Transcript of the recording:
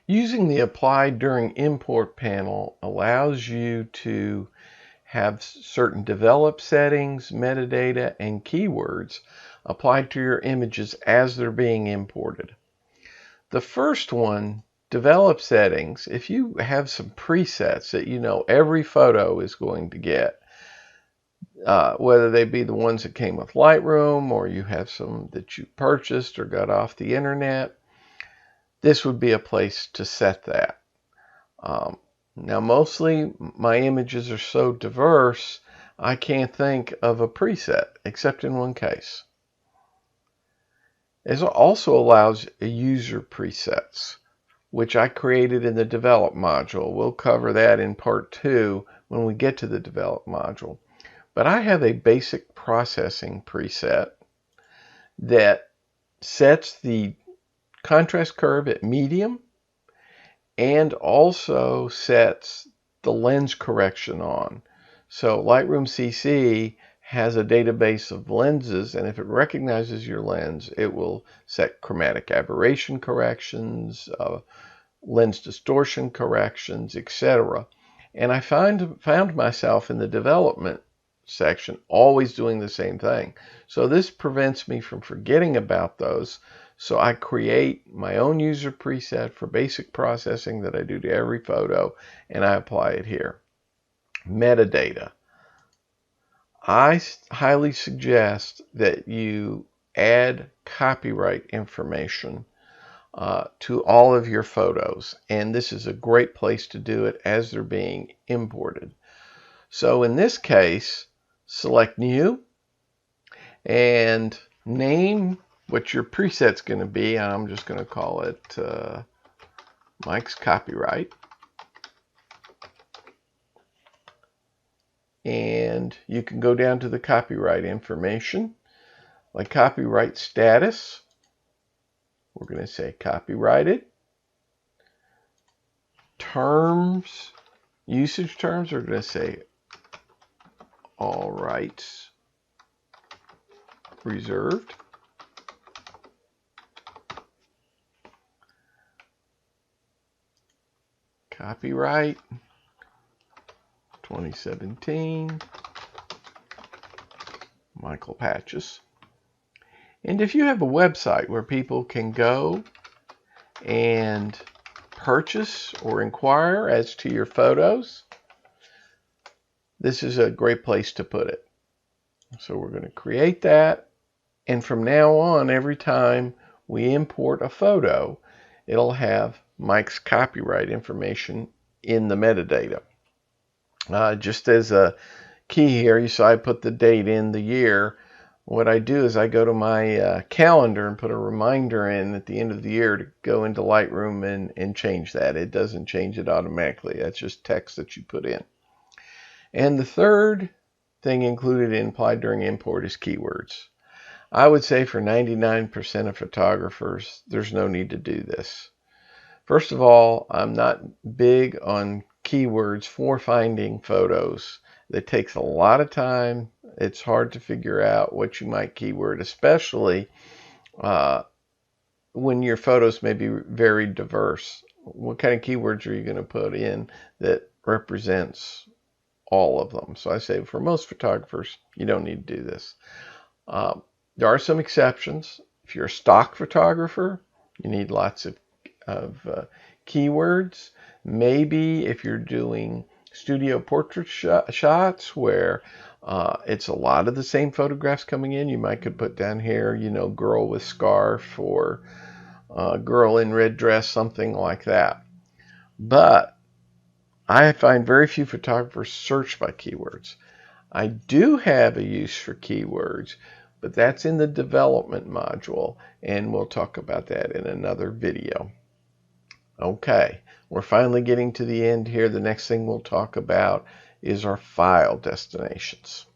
Using the Apply During Import panel allows you to have certain develop settings, metadata, and keywords applied to your images as they're being imported. The first one, develop settings, if you have some presets that you know every photo is going to get, whether they be the ones that came with Lightroom or you have some that you purchased or got off the internet, this would be a place to set that. Now, mostly my images are so diverse, I can't think of a preset, except in one case. It also allows user presets, which I created in the Develop module. We'll cover that in part 2 when we get to the Develop module. But I have a basic processing preset that sets the contrast curve at medium and also sets the lens correction on. So Lightroom CC has a database of lenses, and if it recognizes your lens, it will set chromatic aberration corrections, lens distortion corrections, etc. And I found myself in the development section always doing the same thing. So this prevents me from forgetting about those. So I create my own user preset for basic processing that I do to every photo, and I apply it here. Metadata. I highly suggest that you add copyright information to all of your photos, and this is a great place to do it as they're being imported. So in this case, select New and name what your preset's going to be. I'm just going to call it Mike's Copyright. And you can go down to the copyright information, like copyright status. We're going to say copyrighted. Terms, usage terms, we're going to say all rights reserved. Copyright 2017 Michael Patches. And if you have a website where people can go and purchase or inquire as to your photos, this is a great place to put it. So we're going to create that, and from now on, every time we import a photo, it'll have Mike's copyright information in the metadata. Just as a key here, you saw I put the date in, the year. What I do is I go to my calendar and put a reminder in at the end of the year to go into Lightroom and change that. It doesn't change it automatically. That's just text that you put in. And the third thing included in Apply During Import is keywords. I would say for 99% of photographers, there's no need to do this. First of all, I'm not big on keywords for finding photos. It takes a lot of time. It's hard to figure out what you might keyword, especially when your photos may be very diverse. What kind of keywords are you going to put in that represents all of them? So I say for most photographers, you don't need to do this. There are some exceptions. If you're a stock photographer, you need lots of keywords. Maybe if you're doing studio portrait shots where it's a lot of the same photographs coming in, you might could put down here, you know, girl with scarf or girl in red dress, something like that. But I find very few photographers search by keywords. I do have a use for keywords, but that's in the development module, and we'll talk about that in another video. Okay, we're finally getting to the end here. The next thing we'll talk about is our file destinations.